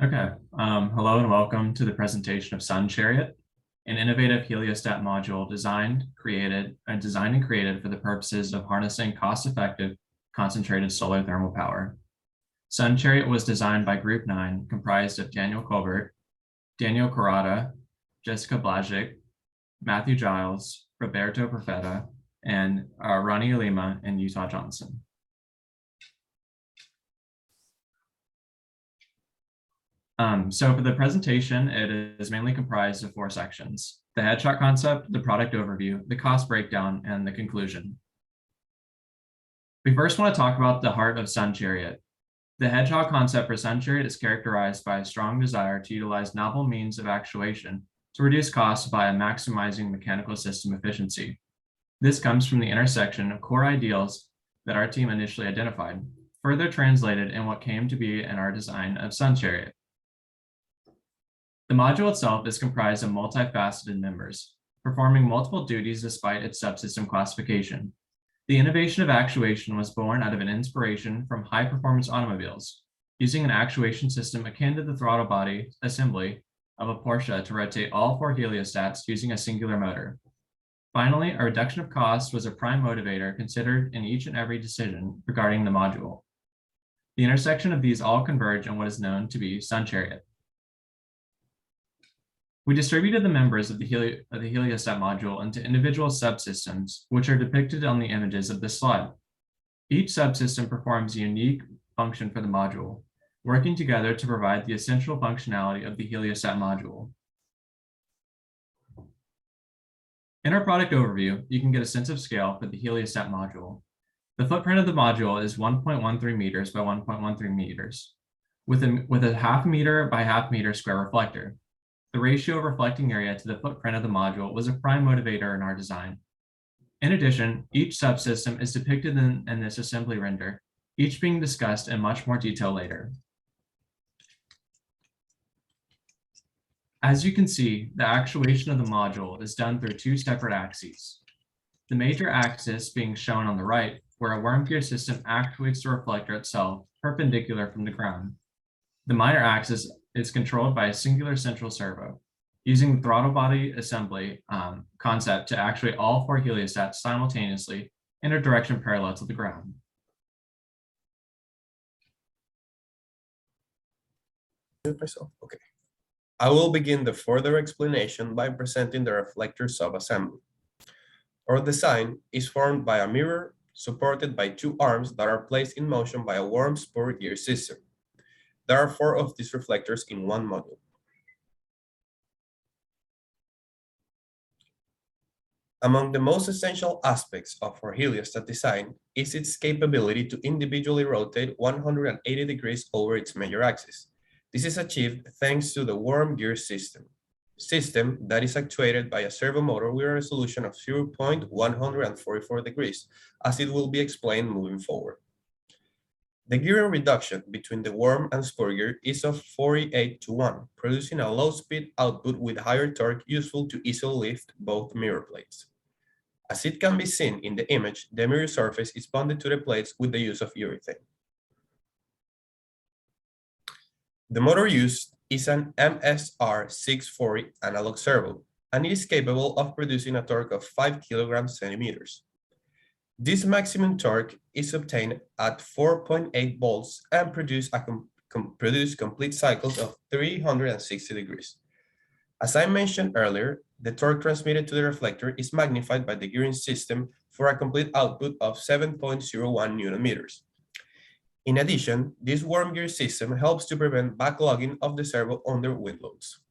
Okay. Hello and welcome to the presentation of Sun Chariot, an innovative heliostat module designed and created for the purposes of harnessing cost-effective concentrated solar thermal power. Sun Chariot was designed by Group 9, comprised of Daniel Colbert, Daniel Carrata, Jessica Blažic, Matthew Giles, Roberto Perfetta, and Ronnie Lima and Utah Johnson. So for the presentation, it is mainly comprised of 4 sections: the headshot concept, the product overview, the cost breakdown, and the conclusion. We first want to talk about the heart of Sun Chariot. The headshot concept for Sun Chariot is characterized by a strong desire to utilize novel means of actuation to reduce costs via maximizing mechanical system efficiency. This comes from the intersection of core ideals that our team initially identified, further translated in what came to be in our design of Sun Chariot. The module itself is comprised of multifaceted members, performing multiple duties despite its subsystem classification. The innovation of actuation was born out of an inspiration from high-performance automobiles, using an actuation system akin to the throttle body assembly of a Porsche to rotate all 4 heliostats using a singular motor. Finally, a reduction of cost was a prime motivator considered in each and every decision regarding the module. The intersection of these all converge in what is known to be Sun Chariot. We distributed the members of the heliostat module into individual subsystems, which are depicted on the images of this slide. Each subsystem performs a unique function for the module, working together to provide the essential functionality of the heliostat module. In our product overview, you can get a sense of scale for the heliostat module. The footprint of the module is 1.13 meters by 1.13 meters, with a half meter by half meter square reflector. The ratio of reflecting area to the footprint of the module was a prime motivator in our design. In addition, each subsystem is depicted in this assembly render, each being discussed in much more detail later. As you can see, the actuation of the module is done through 2 separate axes. The major axis being shown on the right, where a worm gear system actuates the reflector itself perpendicular from the ground. The minor axis is controlled by a singular central servo, using the throttle body assembly concept to actuate all 4 heliostats simultaneously in a direction parallel to the ground. Okay. I will begin the further explanation by presenting the reflector subassembly. Our design is formed by a mirror supported by 2 arms that are placed in motion by a worm spur gear system. There are 4 of these reflectors in one module. Among the most essential aspects of our heliostat design is its capability to individually rotate 180 degrees over its major axis. This is achieved thanks to the worm gear system that is actuated by a servo motor with a resolution of 0.144 degrees, as it will be explained moving forward. The gearing reduction between the worm and spur gear is of 48:1, producing a low-speed output with higher torque useful to easily lift both mirror plates. As it can be seen in the image, the mirror surface is bonded to the plates with the use of urethane. The motor used is an MSR640 analog servo, and it is capable of producing a torque of 5 kg/cm. This maximum torque is obtained at 4.8 volts and produce complete cycles of 360 degrees. As I mentioned earlier, the torque transmitted to the reflector is magnified by the gearing system for a complete output of 7.01 Newton meters. In addition, this worm gear system helps to prevent backlogging of the servo under wind loads.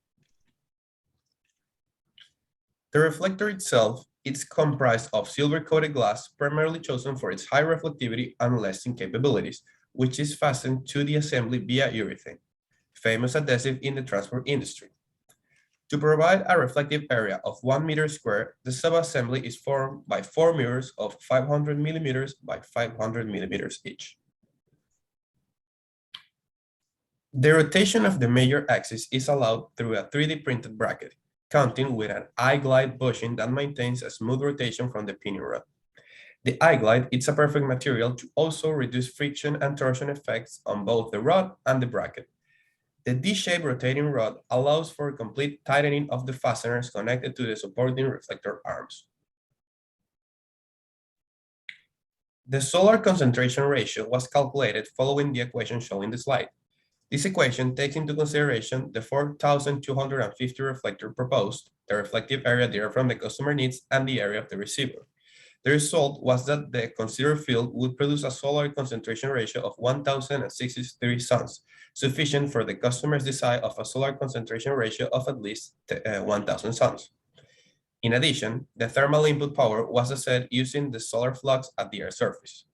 The reflector itself is comprised of silver-coated glass, primarily chosen for its high reflectivity and lasting capabilities, which is fastened to the assembly via urethane, famous adhesive in the transport industry. To provide a reflective area of 1 meter square, the subassembly is formed by 4 mirrors of 500 millimeters by 500 millimeters each. The rotation of the major axis is allowed through a 3D printed bracket, counting with an I-glide bushing that maintains a smooth rotation from the pinion rod. The I-glide is a perfect material to also reduce friction and torsion effects on both the rod and the bracket. The D-shaped rotating rod allows for complete tightening of the fasteners connected to the supporting reflector arms. The solar concentration ratio was calculated following the equation shown in the slide. This equation takes into consideration the 4,250 reflector proposed, the reflective area derived from the customer needs, and the area of the receiver. The result was that the considered field would produce a solar concentration ratio of 1,063 suns, sufficient for the customer's desire of a solar concentration ratio of at least 1,000 suns. In addition, the thermal input power was assessed using the solar flux at the air surface.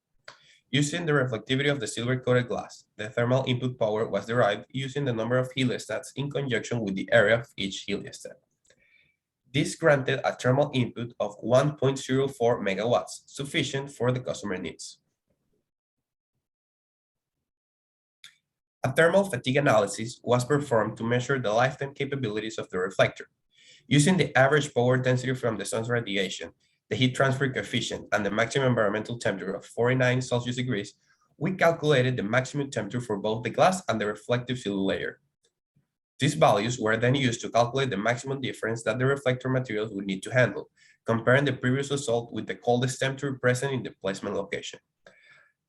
Using the reflectivity of the silver-coated glass, the thermal input power was derived using the number of heliostats in conjunction with the area of each heliostat. This granted a thermal input of 1.04 megawatts, sufficient for the customer needs. A thermal fatigue analysis was performed to measure the lifetime capabilities of the reflector. Using the average power density from the sun's radiation, the heat transfer coefficient, and the maximum environmental temperature of 49 Celsius degrees, we calculated the maximum temperature for both the glass and the reflective silver layer. These values were then used to calculate the maximum difference that the reflector materials would need to handle, comparing the previous result with the coldest temperature present in the placement location.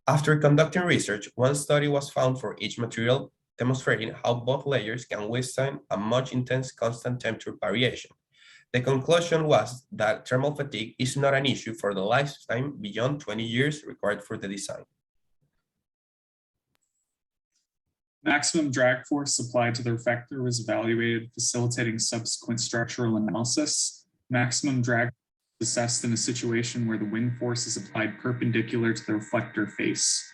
After conducting research, one study was found for each material, demonstrating how both layers can withstand a much intense constant temperature variation. The conclusion was that thermal fatigue is not an issue for the lifetime beyond 20 years required for the design. Maximum drag force applied to the reflector was evaluated, facilitating subsequent structural analysis. Maximum drag was assessed in a situation where the wind force is applied perpendicular to the reflector face.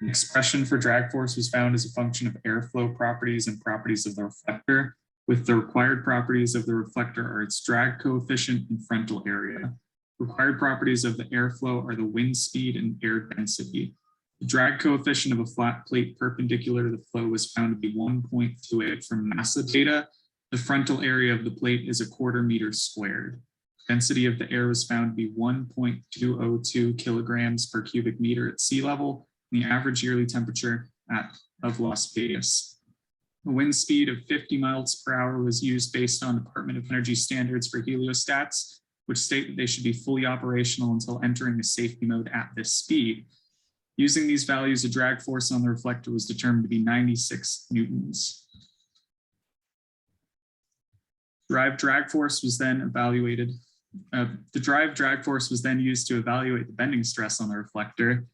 An expression for drag force was found as a function of airflow properties and properties of the reflector, with the required properties of the reflector are its drag coefficient and frontal area. Required properties of the airflow are the wind speed and air density. The drag coefficient of a flat plate perpendicular to the flow was found to be 1.28 from NASA data. The frontal area of the plate is 1/4 meter squared. Density of the air was found to be 1.202 kilograms per cubic meter at sea level, and the average yearly temperature of Las Vegas. A wind speed of 50 miles per hour was used based on Department of Energy standards for heliostats, which state that they should be fully operational until entering the safety mode at this speed. Using these values, the drag force on the reflector was determined to be 96 newtons. Derived drag force was then evaluated. The derived drag force was then used to evaluate the bending stress on the reflector.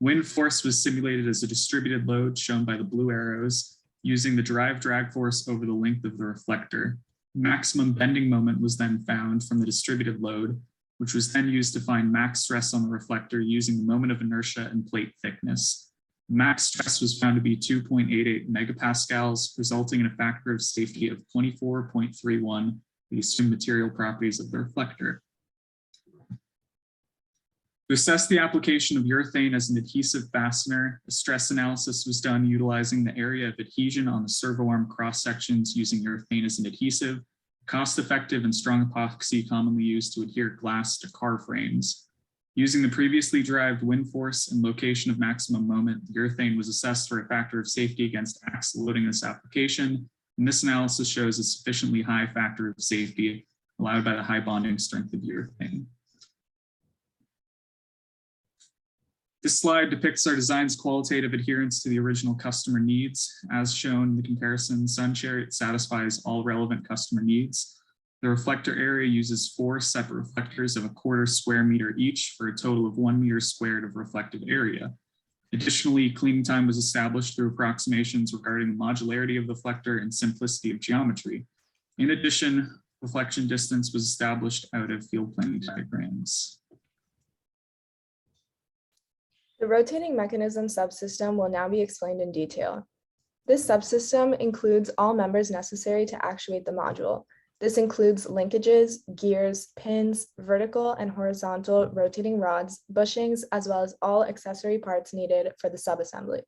Wind force was simulated as a distributed load shown by the blue arrows, using the derived drag force over the length of the reflector. Maximum bending moment was then found from the distributed load, which was then used to find max stress on the reflector using the moment of inertia and plate thickness. Max stress was found to be 2.88 megapascals, resulting in a factor of safety of 24.31, the assumed material properties of the reflector. To assess the application of urethane as an adhesive fastener, a stress analysis was done utilizing the area of adhesion on the servo arm cross sections using urethane as an adhesive, cost-effective and strong epoxy commonly used to adhere glass to car frames. Using the previously derived wind force and location of maximum moment, the urethane was assessed for a factor of safety against axle loading in this application, and this analysis shows a sufficiently high factor of safety allowed by the high bonding strength of urethane. This slide depicts our design's qualitative adherence to the original customer needs. As shown in the comparison, Chariot satisfies all relevant customer needs. The reflector area uses 4 separate reflectors of 1/4 square meter each for a total of 1 meter squared of reflective area. Additionally, cleaning time was established through approximations regarding the modularity of the reflector and simplicity of geometry. In addition, reflection distance was established out of field planning diagrams. The rotating mechanism subsystem will now be explained in detail. This subsystem includes all members necessary to actuate the module. This includes linkages, gears, pins, vertical and horizontal rotating rods, bushings, as well as all accessory parts needed for the subassembly.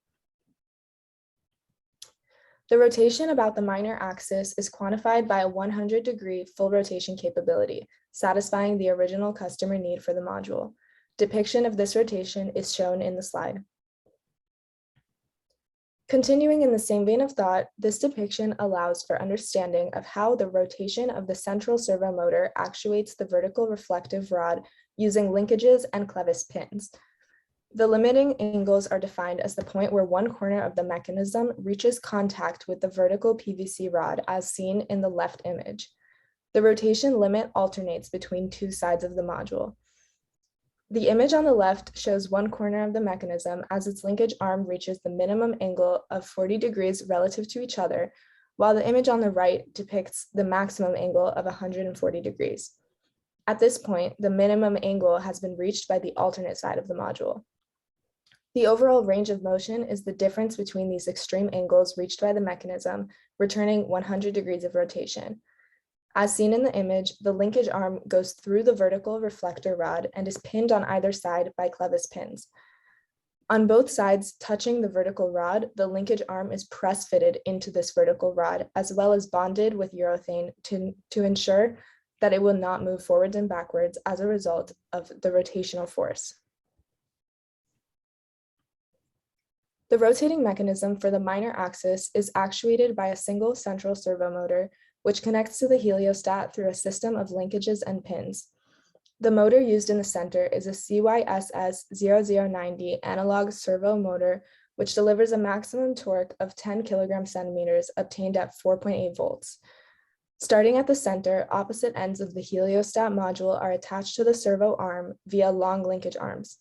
The rotation about the minor axis is quantified by a 100-degree full rotation capability, satisfying the original customer need for the module. Depiction of this rotation is shown in the slide. Continuing in the same vein of thought, this depiction allows for understanding of how the rotation of the central servo motor actuates the vertical reflective rod using linkages and clevis pins. The limiting angles are defined as the point where one corner of the mechanism reaches contact with the vertical PVC rod as seen in the left image. The rotation limit alternates between two sides of the module. The image on the left shows one corner of the mechanism as its linkage arm reaches the minimum angle of 40 degrees relative to each other, while the image on the right depicts the maximum angle of 140 degrees. At this point, the minimum angle has been reached by the alternate side of the module. The overall range of motion is the difference between these extreme angles reached by the mechanism, returning 100 degrees of rotation. As seen in the image, the linkage arm goes through the vertical reflector rod and is pinned on either side by clevis pins. On both sides touching the vertical rod, the linkage arm is press fitted into this vertical rod, as well as bonded with urethane to ensure that it will not move forwards and backwards as a result of the rotational force. The rotating mechanism for the minor axis is actuated by a single central servo motor, which connects to the heliostat through a system of linkages and pins. The motor used in the center is a CYSS0090 analog servo motor, which delivers a maximum torque of 10 kg/cm obtained at 4.8 volts. Starting at the center, opposite ends of the heliostat module are attached to the servo arm via long linkage arms.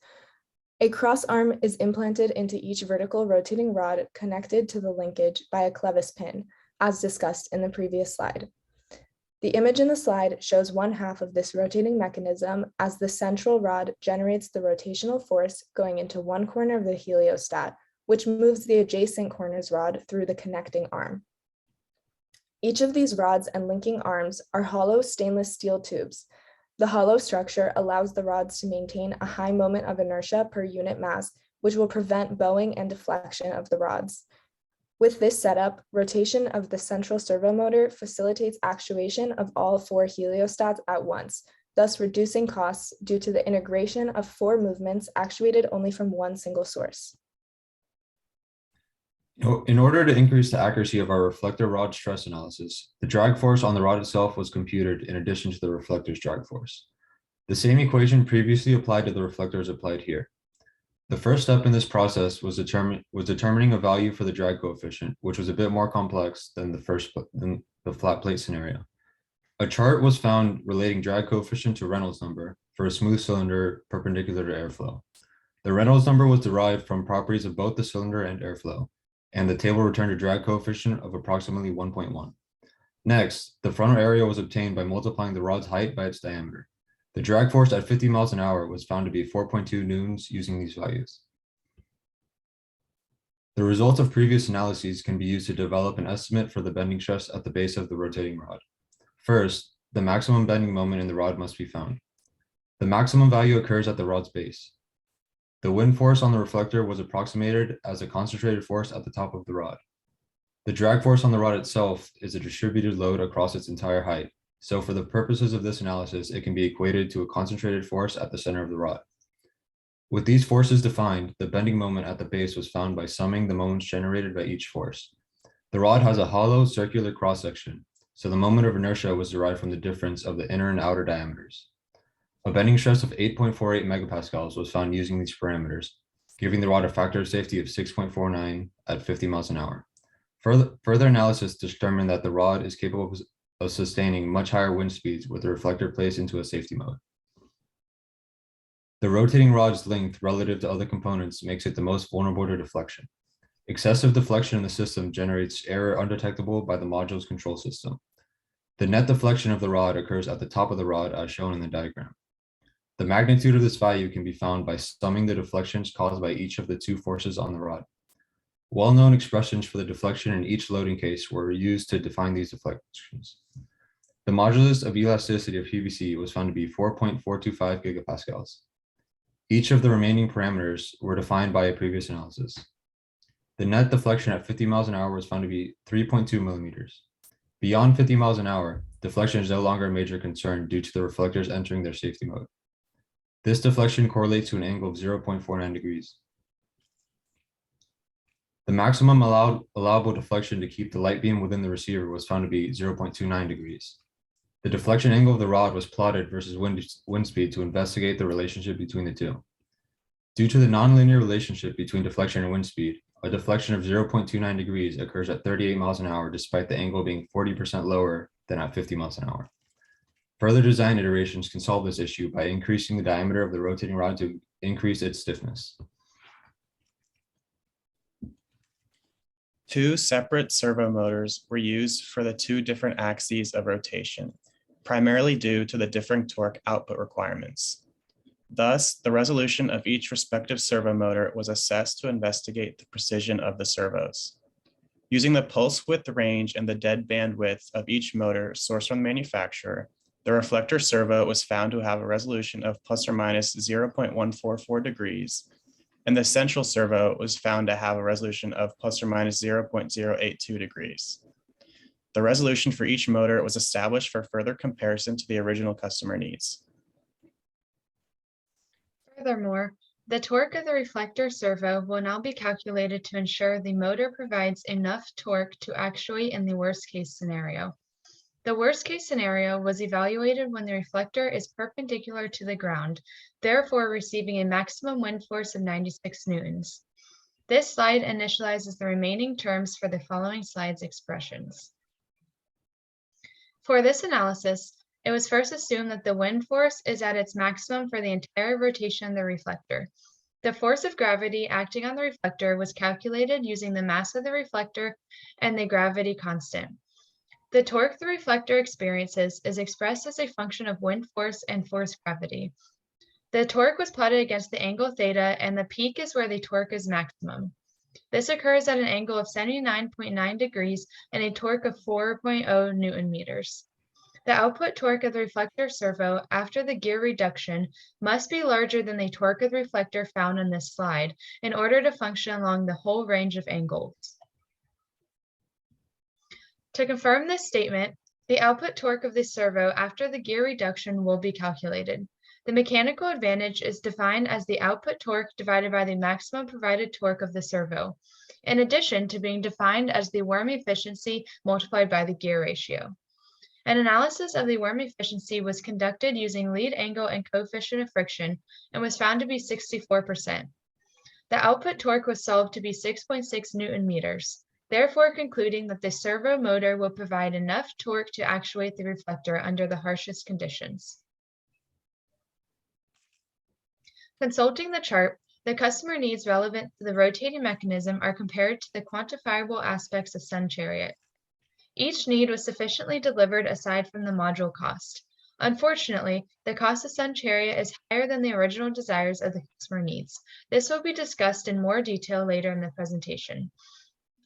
A cross arm is implanted into each vertical rotating rod connected to the linkage by a clevis pin, as discussed in the previous slide. The image in the slide shows one half of this rotating mechanism as the central rod generates the rotational force going into one corner of the heliostat, which moves the adjacent corner's rod through the connecting arm. Each of these rods and linking arms are hollow stainless steel tubes. The hollow structure allows the rods to maintain a high moment of inertia per unit mass, which will prevent bowing and deflection of the rods. With this setup, rotation of the central servo motor facilitates actuation of all four heliostats at once, thus reducing costs due to the integration of four movements actuated only from one single source. In order to increase the accuracy of our reflector rod stress analysis, the drag force on the rod itself was computed in addition to the reflector's drag force. The same equation previously applied to the reflector is applied here. The first step in this process was determining a value for the drag coefficient, which was a bit more complex than the flat plate scenario. A chart was found relating drag coefficient to Reynolds number for a smooth cylinder perpendicular to airflow. The Reynolds number was derived from properties of both the cylinder and airflow, and the table returned a drag coefficient of approximately 1.1. Next, the frontal area was obtained by multiplying the rod's height by its diameter. The drag force at 50 miles an hour was found to be 4.2 newtons using these values. The results of previous analyses can be used to develop an estimate for the bending stress at the base of the rotating rod. First, the maximum bending moment in the rod must be found. The maximum value occurs at the rod's base. The wind force on the reflector was approximated as a concentrated force at the top of the rod. The drag force on the rod itself is a distributed load across its entire height. So for the purposes of this analysis, it can be equated to a concentrated force at the center of the rod. With these forces defined, the bending moment at the base was found by summing the moments generated by each force. The rod has a hollow circular cross-section, so the moment of inertia was derived from the difference of the inner and outer diameters. A bending stress of 8.48 megapascals was found using these parameters, giving the rod a factor of safety of 6.49 at 50 miles an hour. Further analysis determined that the rod is capable of sustaining much higher wind speeds with the reflector placed into a safety mode. The rotating rod's length relative to other components makes it the most vulnerable to deflection. Excessive deflection in the system generates error undetectable by the module's control system. The net deflection of the rod occurs at the top of the rod as shown in the diagram. The magnitude of this value can be found by summing the deflections caused by each of the two forces on the rod. Well-known expressions for the deflection in each loading case were used to define these deflections. The modulus of elasticity of PVC was found to be 4.425 gigapascals. Each of the remaining parameters were defined by a previous analysis. The net deflection at 50 miles an hour was found to be 3.2 millimeters. Beyond 50 miles an hour, deflection is no longer a major concern due to the reflectors entering their safety mode. This deflection correlates to an angle of 0.49 degrees. The maximum allowable deflection to keep the light beam within the receiver was found to be 0.29 degrees. The deflection angle of the rod was plotted versus wind speed to investigate the relationship between the two. Due to the nonlinear relationship between deflection and wind speed, a deflection of 0.29 degrees occurs at 38 miles an hour despite the angle being 40% lower than at 50 miles an hour. Further design iterations can solve this issue by increasing the diameter of the rotating rod to increase its stiffness. Two separate servo motors were used for the two different axes of rotation, primarily due to the differing torque output requirements. Thus, the resolution of each respective servo motor was assessed to investigate the precision of the servos. Using the pulse width range and the dead bandwidth of each motor sourced from the manufacturer, the reflector servo was found to have a resolution of plus or minus 0.144 degrees, and the central servo was found to have a resolution of plus or minus 0.082 degrees. The resolution for each motor was established for further comparison to the original customer needs. Furthermore, the torque of the reflector servo will now be calculated to ensure the motor provides enough torque to actuate in the worst-case scenario. The worst-case scenario was evaluated when the reflector is perpendicular to the ground, therefore receiving a maximum wind force of 96 newtons. This slide initializes the remaining terms for the following slide's expressions. For this analysis, it was first assumed that the wind force is at its maximum for the entire rotation of the reflector. The force of gravity acting on the reflector was calculated using the mass of the reflector and the gravity constant. The torque the reflector experiences is expressed as a function of wind force and force gravity. The torque was plotted against the angle theta, and the peak is where the torque is maximum. This occurs at an angle of 79.9 degrees and a torque of 4.0 Newton meters. The output torque of the reflector servo after the gear reduction must be larger than the torque of the reflector found on this slide in order to function along the whole range of angles. To confirm this statement, the output torque of the servo after the gear reduction will be calculated. The mechanical advantage is defined as the output torque divided by the maximum provided torque of the servo, in addition to being defined as the worm efficiency multiplied by the gear ratio. An analysis of the worm efficiency was conducted using lead angle and coefficient of friction and was found to be 64%. The output torque was solved to be 6.6 Newton meters, therefore concluding that the servo motor will provide enough torque to actuate the reflector under the harshest conditions. Consulting the chart, the customer needs relevant to the rotating mechanism are compared to the quantifiable aspects of Sun Chariot. Each need was sufficiently delivered aside from the module cost. Unfortunately, the cost of Sun Chariot is higher than the original desires of the customer needs. This will be discussed in more detail later in the presentation.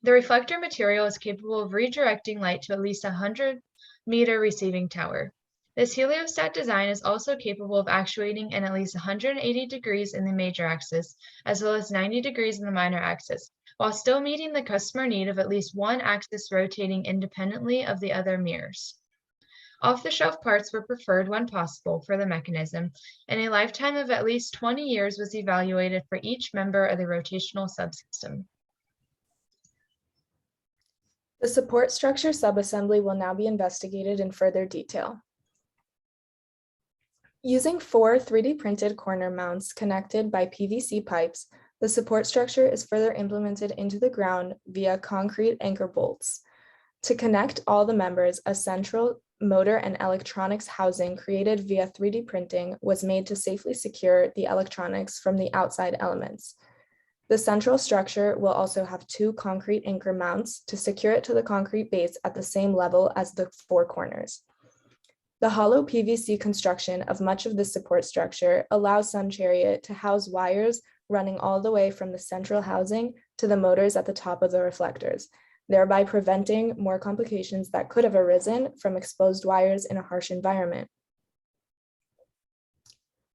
The reflector material is capable of redirecting light to at least 100-meter receiving tower. This heliostat design is also capable of actuating in at least 180 degrees in the major axis, as well as 90 degrees in the minor axis, while still meeting the customer need of at least one axis rotating independently of the other mirrors. Off-the-shelf parts were preferred when possible for the mechanism, and a lifetime of at least 20 years was evaluated for each member of the rotational subsystem. The support structure subassembly will now be investigated in further detail. Using 4 3D printed corner mounts connected by PVC pipes, the support structure is further implemented into the ground via concrete anchor bolts. To connect all the members, a central motor and electronics housing created via 3D printing was made to safely secure the electronics from the outside elements. The central structure will also have 2 concrete anchor mounts to secure it to the concrete base at the same level as the 4 corners. The hollow PVC construction of much of the support structure allows Sun Chariot to house wires running all the way from the central housing to the motors at the top of the reflectors, thereby preventing more complications that could have arisen from exposed wires in a harsh environment.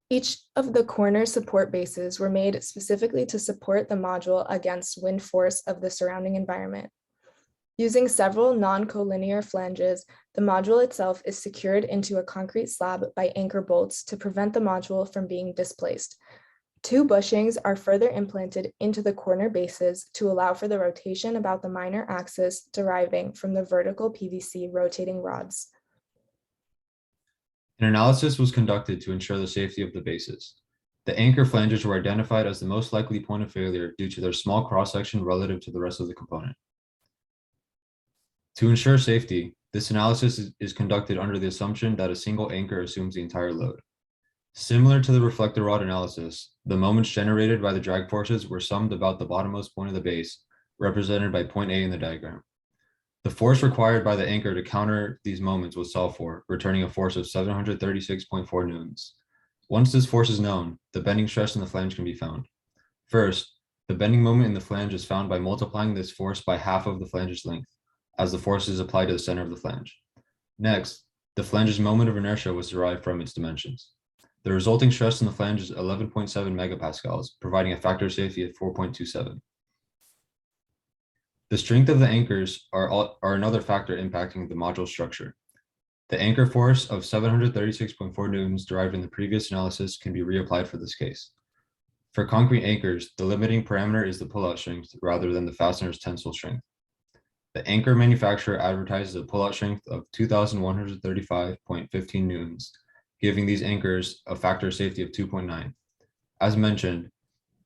Each of the corner support bases were made specifically to support the module against wind force of the surrounding environment. Using several non-collinear flanges, the module itself is secured into a concrete slab by anchor bolts to prevent the module from being displaced. 2 bushings are further implanted into the corner bases to allow for the rotation about the minor axis deriving from the vertical PVC rotating rods. An analysis was conducted to ensure the safety of the bases. The anchor flanges were identified as the most likely point of failure due to their small cross-section relative to the rest of the component. To ensure safety, this analysis is conducted under the assumption that a single anchor assumes the entire load. Similar to the reflector rod analysis, the moments generated by the drag forces were summed about the bottommost point of the base, represented by point A in the diagram. The force required by the anchor to counter these moments was solved for, returning a force of 736.4 newtons. Once this force is known, the bending stress in the flange can be found. First, the bending moment in the flange is found by multiplying this force by half of the flange's length, as the force is applied to the center of the flange. Next, the flange's moment of inertia was derived from its dimensions. The resulting stress in the flange is 11.7 megapascals, providing a factor of safety of 4.27. The strength of the anchors are another factor impacting the module structure. The anchor force of 736.4 newtons derived in the previous analysis can be reapplied for this case. For concrete anchors, the limiting parameter is the pullout strength rather than the fastener's tensile strength. The anchor manufacturer advertises a pullout strength of 2,135.15 newtons, giving these anchors a factor of safety of 2.9. As mentioned,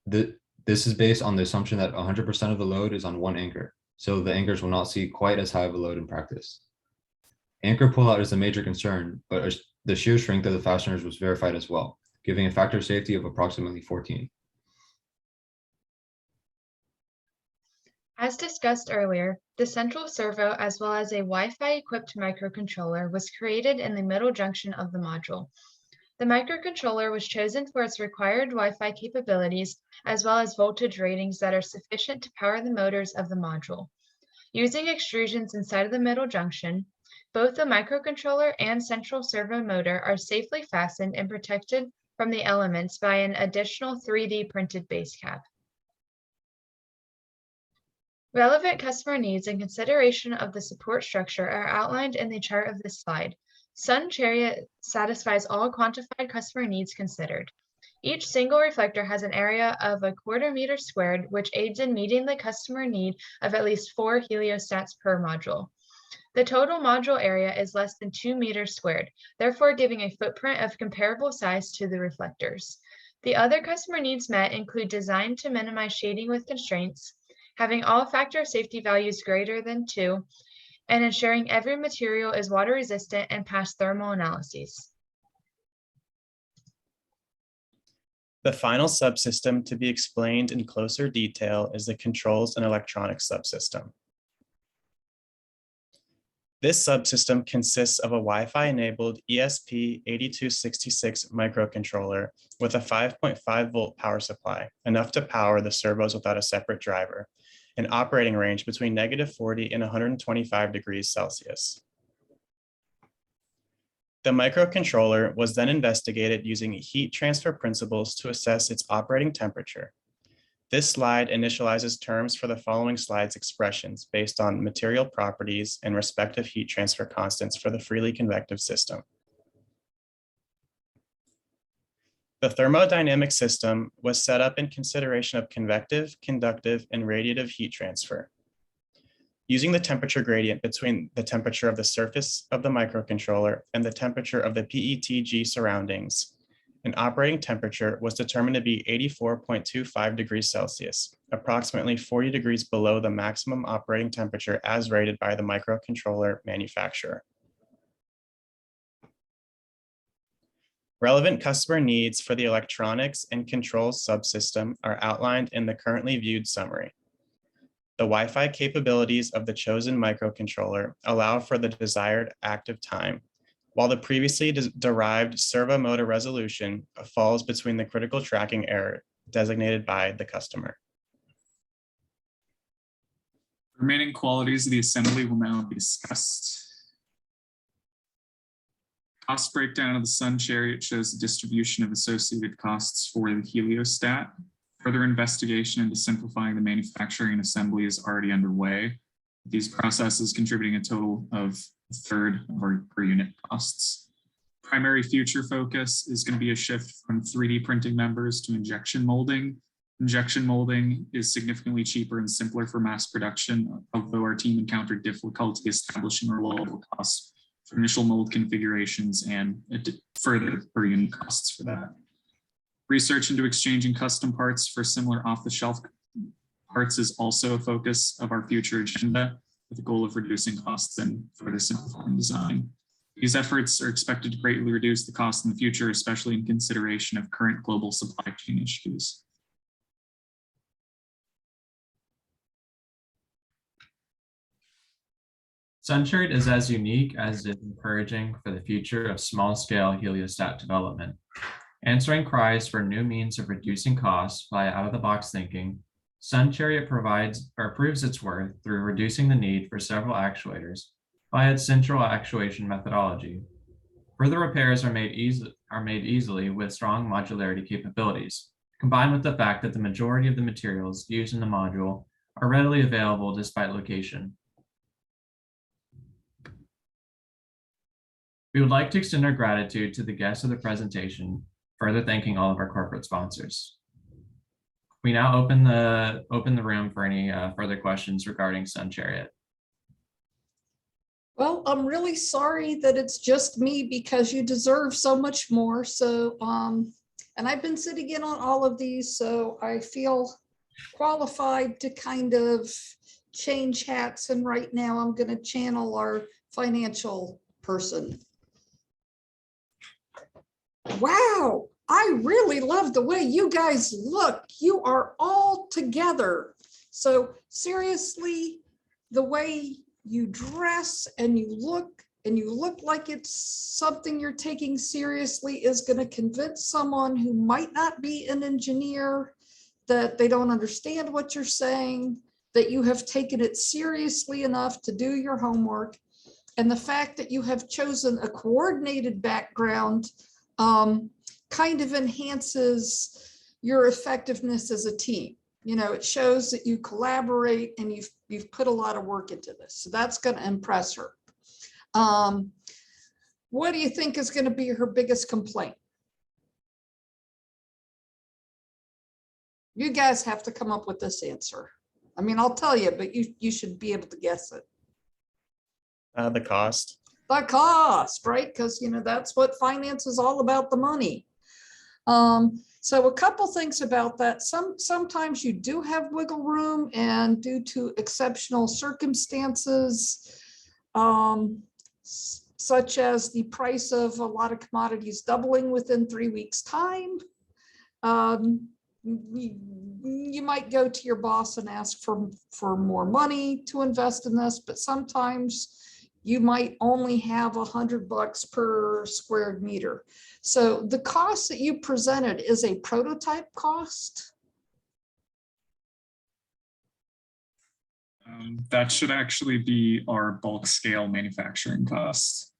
this is based on the assumption that 100% of the load is on one anchor, so the anchors will not see quite as high of a load in practice. Anchor pullout is a major concern, but the shear strength of the fasteners was verified as well, giving a factor of safety of approximately 14. As discussed earlier, the central servo as well as a Wi-Fi equipped microcontroller was created in the middle junction of the module. The microcontroller was chosen for its required Wi-Fi capabilities as well as voltage ratings that are sufficient to power the motors of the module. Using extrusions inside of the middle junction, both the microcontroller and central servo motor are safely fastened and protected from the elements by an additional 3D printed base cap. Relevant customer needs and consideration of the support structure are outlined in the chart of this slide. Sun Chariot satisfies all quantified customer needs considered. Each single reflector has an area of 1/4 meter squared, which aids in meeting the customer need of at least 4 heliostats per module. The total module area is less than 2 meters squared, therefore giving a footprint of comparable size to the reflectors. The other customer needs met include design to minimize shading with constraints, having all factor safety values greater than 2, and ensuring every material is water resistant and pass thermal analyses. The final subsystem to be explained in closer detail is the controls and electronics subsystem. This subsystem consists of a Wi-Fi enabled ESP8266 microcontroller with a 5.5 volt power supply, enough to power the servos without a separate driver, an operating range between -40 and 125 degrees Celsius. The microcontroller was then investigated using heat transfer principles to assess its operating temperature. This slide initializes terms for the following slide's expressions based on material properties and respective heat transfer constants for the freely convective system. The thermodynamic system was set up in consideration of convective, conductive, and radiative heat transfer. Using the temperature gradient between the temperature of the surface of the microcontroller and the temperature of the PETG surroundings, an operating temperature was determined to be 84.25 degrees Celsius, approximately 40 degrees below the maximum operating temperature as rated by the microcontroller manufacturer. Relevant customer needs for the electronics and controls subsystem are outlined in the currently viewed summary. The Wi-Fi capabilities of the chosen microcontroller allow for the desired active time, while the previously derived servo motor resolution falls between the critical tracking error designated by the customer. Remaining qualities of the assembly will now be discussed. Cost breakdown of the Sun Chariot shows the distribution of associated costs for the heliostat. Further investigation into simplifying the manufacturing and assembly is already underway. These processes contributing a total of 1/3 of our per unit costs. Primary future focus is going to be a shift from 3D printing members to injection molding. Injection molding is significantly cheaper and simpler for mass production, although our team encountered difficulty establishing reliable costs for initial mold configurations and further per unit costs for that. Research into exchanging custom parts for similar off-the-shelf parts is also a focus of our future agenda, with the goal of reducing costs and further simplifying design. These efforts are expected to greatly reduce the cost in the future, especially in consideration of current global supply chain issues. Chariot is as unique as it is encouraging for the future of small-scale heliostat development. Answering cries for new means of reducing costs via out-of-the-box thinking, Chariot proves its worth through reducing the need for several actuators via its central actuation methodology. Further repairs are made easily with strong modularity capabilities, combined with the fact that the majority of the materials used in the module are readily available despite location. We would like to extend our gratitude to the guests of the presentation, further thanking all of our corporate sponsors. We now open the room for any further questions regarding Chariot. Well, I'm really sorry that it's just me because you deserve so much more. So, and I've been sitting in on all of these, so I feel qualified to kind of change hats. And right now I'm going to channel our financial person. Wow, I really love the way you guys look. You are all together. So seriously, the way you dress and you look like it's something you're taking seriously is going to convince someone who might not be an engineer that they don't understand what you're saying, that you have taken it seriously enough to do your homework. And the fact that you have chosen a coordinated background kind of enhances your effectiveness as a team. You know, it shows that you collaborate and you've put a lot of work into this. So that's going to impress her. What do you think is going to be her biggest complaint? You guys have to come up with this answer. I mean, I'll tell you, but you should be able to guess it. The cost. The cost, right? Because, you know, that's what finance is all about, the money. So a couple things about that. Sometimes you do have wiggle room, and due to exceptional circumstances, such as the price of a lot of commodities doubling within 3 weeks' time, you might go to your boss and ask for more money to invest in this, but sometimes you might only have $100 per square meter. So the cost that you presented is a prototype cost. That should actually be our bulk scale manufacturing costs.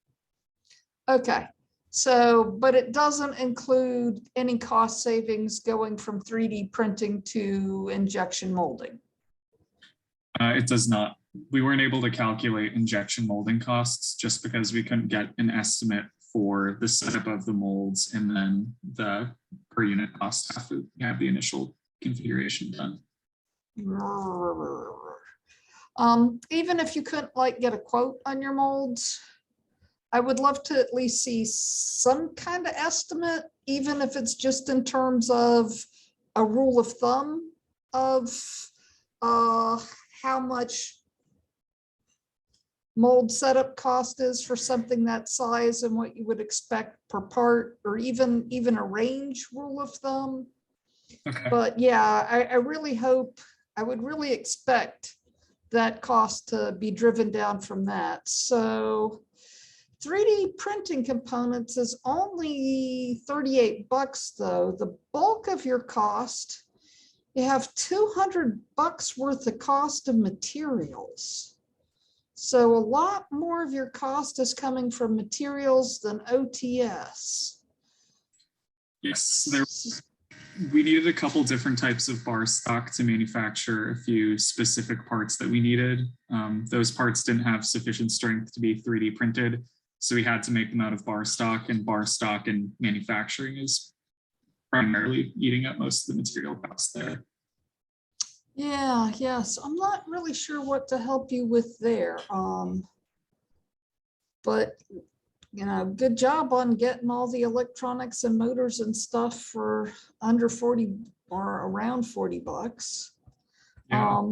Okay, so, but it doesn't include any cost savings going from 3D printing to injection molding. It does not. We weren't able to calculate injection molding costs just because we couldn't get an estimate for the setup of the molds, and then the per unit cost after you have the initial configuration done. Even if you couldn't get a quote on your molds, I would love to at least see some kind of estimate, even if it's just in terms of a rule of thumb of how much mold setup cost is for something that size and what you would expect per part, or even a range rule of thumb. Okay. But yeah, I really hope, I would really expect that cost to be driven down from that. So 3D printing components is only $38 though. The bulk of your cost, you have $200 worth of cost of materials. So a lot more of your cost is coming from materials than OTS. Yes, we needed a couple different types of bar stock to manufacture a few specific parts that we needed. Those parts didn't have sufficient strength to be 3D printed. So we had to make them out of bar stock, and bar stock in manufacturing is primarily eating up most of the material costs there. Yeah, yes, I'm not really sure what to help you with there. But you know, good job on getting all the electronics and motors and stuff for under 40 or around 40 bucks. Yeah.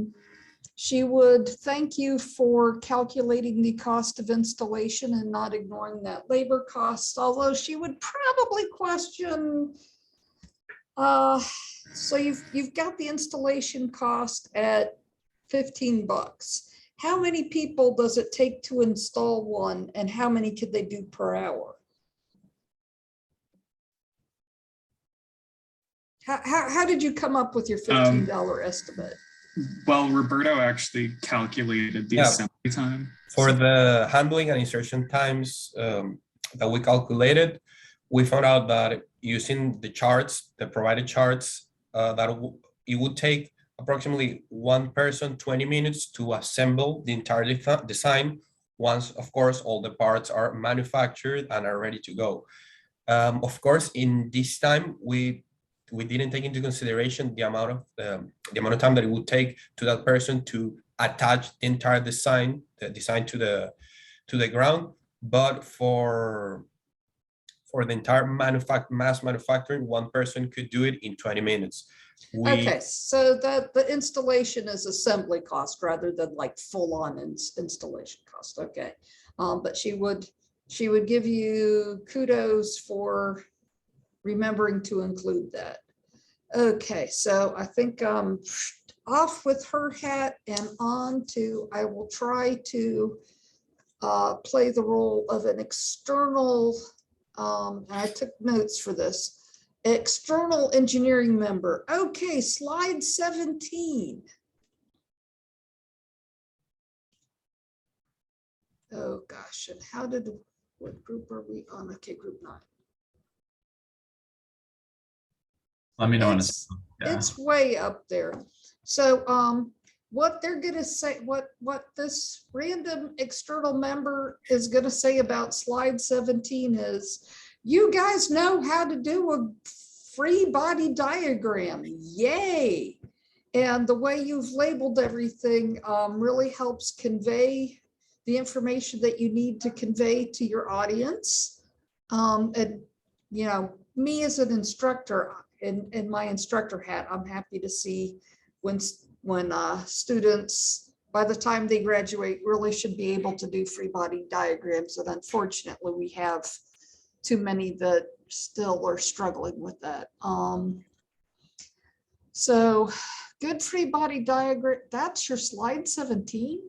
She would thank you for calculating the cost of installation and not ignoring that labor cost, although she would probably question, so you've got the installation cost at 15 bucks. How many people does it take to install one, and how many could they do per hour? How did you come up with your $15 estimate? Well, Roberto actually calculated the Yeah. assembly time. For the handling and insertion times that we calculated, we found out that using the charts, the provided charts, it would take approximately one person 20 minutes to assemble the entire design once, of course, all the parts are manufactured and are ready to go. Of course, in this time, we didn't take into consideration the amount of time that it would take to that person to attach the entire design, to the ground. But for the entire mass manufacturing, one person could do it in 20 minutes. Okay, so that the installation is assembly cost rather than like full-on installation cost. Okay, but she would give you kudos for remembering to include that. Okay, so I think off with her hat and on to, I will try to play the role of an external, and I took notes for this, external engineering member. Okay, slide 17. Oh gosh, and what group are we on? Okay, group 9. Let me know when It's way up there. So what they're gonna say, what this random external member is gonna say about slide 17 is, you guys know how to do a free body diagram. Yay. And the way you've labeled everything really helps convey the information that you need to convey to your audience. And you know, me as an instructor, in my instructor hat, I'm happy to see when students, by the time they graduate, really should be able to do free body diagrams. And unfortunately, we have too many that still are struggling with that. So good free body diagram. That's your slide 17.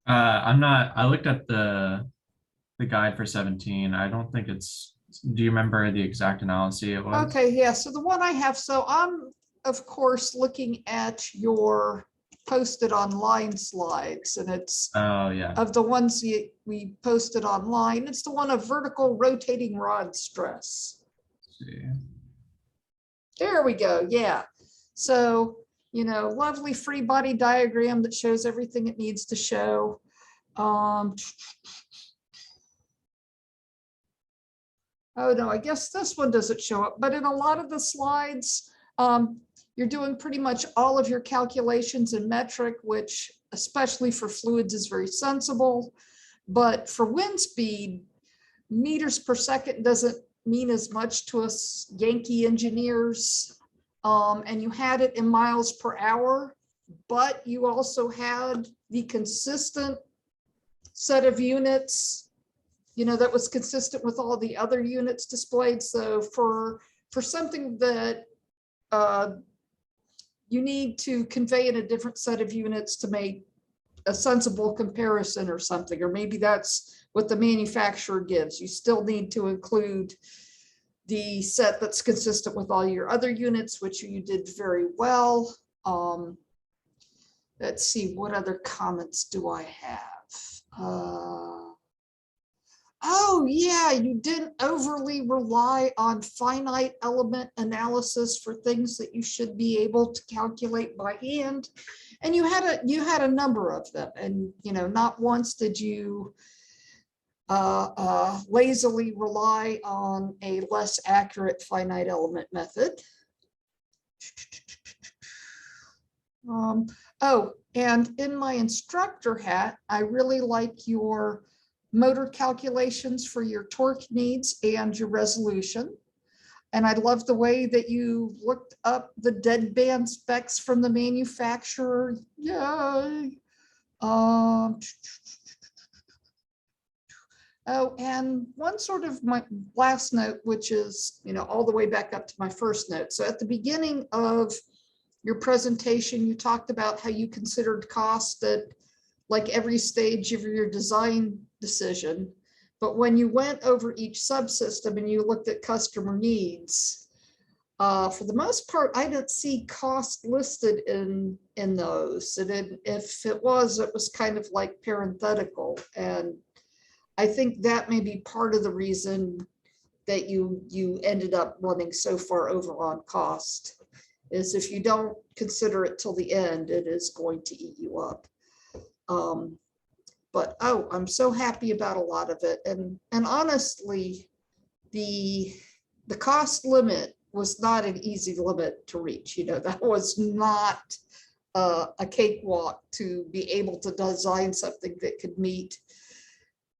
I looked at the guide for 17. I don't think it's, do you remember the exact analysis it was? Okay, yeah, so the one I have, so I'm of course looking at your posted online slides, and it's of the ones we posted online, it's the one of vertical rotating rod stress. Let's see. There we go. Yeah, so you know, lovely free body diagram that shows everything it needs to show. Oh no, I guess this one doesn't show up, but in a lot of the slides, you're doing pretty much all of your calculations in metric, which especially for fluids is very sensible. But for wind speed, meters per second doesn't mean as much to us Yankee engineers. And you had it in miles per hour, but you also had the consistent set of units, you know, that was consistent with all the other units displayed. So for something that you need to convey in a different set of units to make a sensible comparison or something, or maybe that's what the manufacturer gives, you still need to include the set that's consistent with all your other units, which you did very well. Let's see, what other comments do I have? Oh yeah, you didn't overly rely on finite element analysis for things that you should be able to calculate by hand. And you had a number of them, and you know, not once did you lazily rely on a less accurate finite element method. Oh, and in my instructor hat, I really like your motor calculations for your torque needs and your resolution. And I love the way that you looked up the deadband specs from the manufacturer. Yay. Oh, and one sort of my last note, which is, all the way back up to my first note. So at the beginning of your presentation, you talked about how you considered cost at like every stage of your design decision. But when you went over each subsystem and you looked at customer needs, for the most part, I didn't see cost listed in those. And if it was kind of like parenthetical. And I think that may be part of the reason that you ended up running so far over on cost, is if you don't consider it till the end, it is going to eat you up. But I'm so happy about a lot of it. And honestly, the cost limit was not an easy limit to reach. That was not a cakewalk to be able to design something that could meet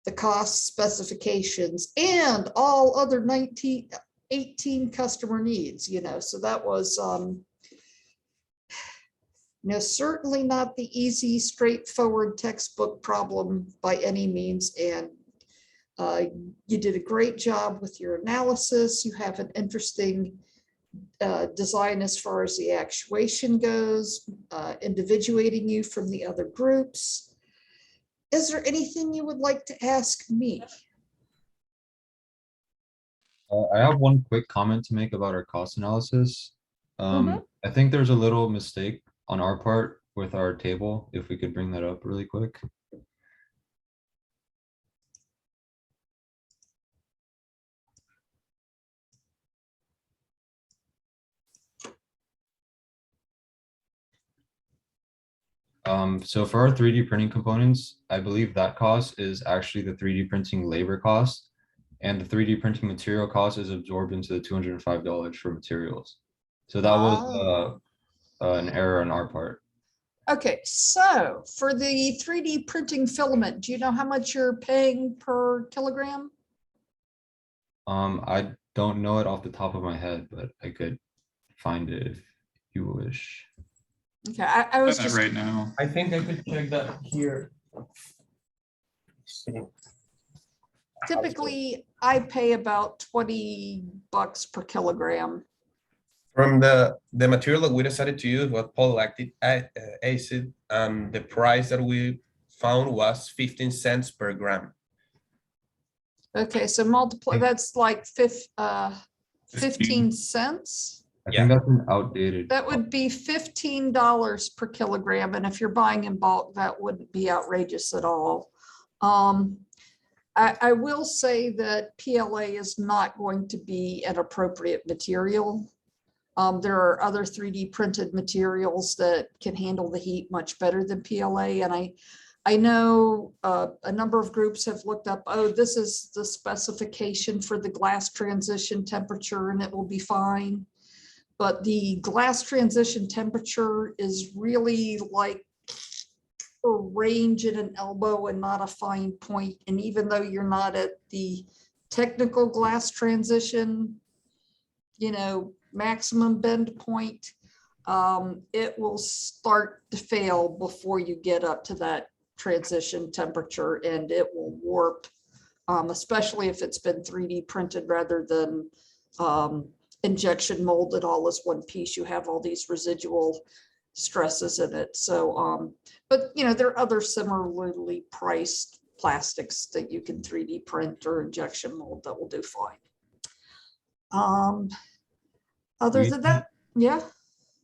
the cost specifications and all other 18 customer needs, so that was certainly not the easy, straightforward textbook problem by any means. And you did a great job with your analysis. You have an interesting design as far as the actuation goes, individuating you from the other groups. Is there anything you would like to ask me? I have one quick comment to make about our cost analysis. Mhm. I think there's a little mistake on our part with our table, if we could bring that up really quick. So for our 3D printing components, I believe that cost is actually the 3D printing labor cost, and the 3D printing material cost is absorbed into the $205 for materials. So that was an error on our part. Okay, so for the 3D printing filament, do you know how much you're paying per kilogram? I don't know it off the top of my head, but I could find it if you wish. Okay, I was Got that just right now. I think I could check that here. typically I pay about $20 per kilogram. From the material that we decided to use was polylactic acid, and the price that we found was 15 cents per gram. Okay, so multiply, that's like 15 cents. I Yeah. think that's an outdated. That would be $15 per kilogram. And if you're buying in bulk, that wouldn't be outrageous at all. I will say that PLA is not going to be an appropriate material. There are other 3D printed materials that can handle the heat much better than PLA. And I know a number of groups have looked up, this is the specification for the glass transition temperature and it will be fine. But the glass transition temperature is really like a range at an elbow and not a fine point. And even though you're not at the technical glass transition, maximum bend point, it will start to fail before you get up to that transition temperature, and it will warp, especially if it's been 3D printed rather than injection molded all as one piece. You have all these residual stresses in it. So, but there are other similarly priced plastics that you can 3D print or injection mold that will do fine. Other than that, yeah.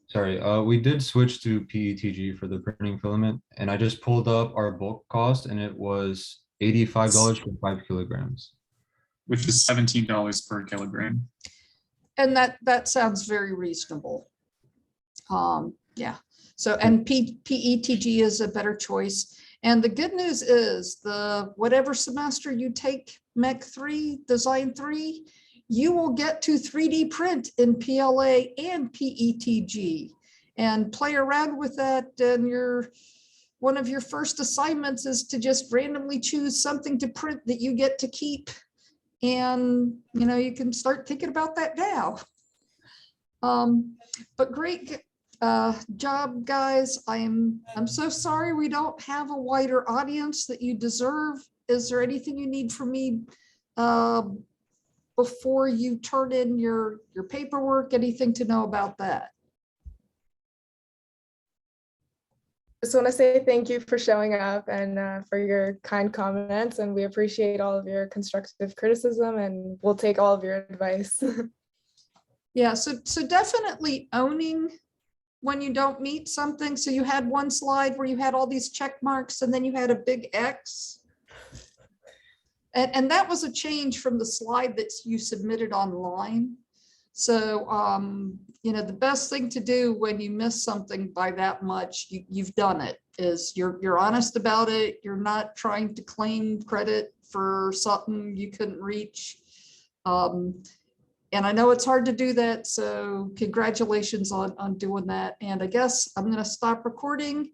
Sorry, we did switch to PETG for the printing filament, and I just pulled up our bulk cost, and it was $85 for 5 kilograms. Which is $17 per kilogram. And that sounds very reasonable. Yeah. So, and PETG is a better choice. And the good news is whatever semester you take Mech 3, Design 3, you will get to 3D print in PLA and PETG and play around with that. And one of your first assignments is to just randomly choose something to print that you get to keep. And you can start thinking about that now. But great job, guys. I'm so sorry we don't have a wider audience that you deserve. Is there anything you need from me before you turn in your paperwork? Anything to know about that? Just want to say thank you for showing up and for your kind comments, and we appreciate all of your constructive criticism, and we'll take all of your advice. Yeah, so definitely owning when you don't meet something. So you had one slide where you had all these check marks and then you had a big X. And that was a change from the slide that you submitted online. So, the best thing to do when you miss something by that much, you've done it, is you're honest about it. You're not trying to claim credit for something you couldn't reach. And I know it's hard to do that. So congratulations on doing that. And I guess I'm going to stop recording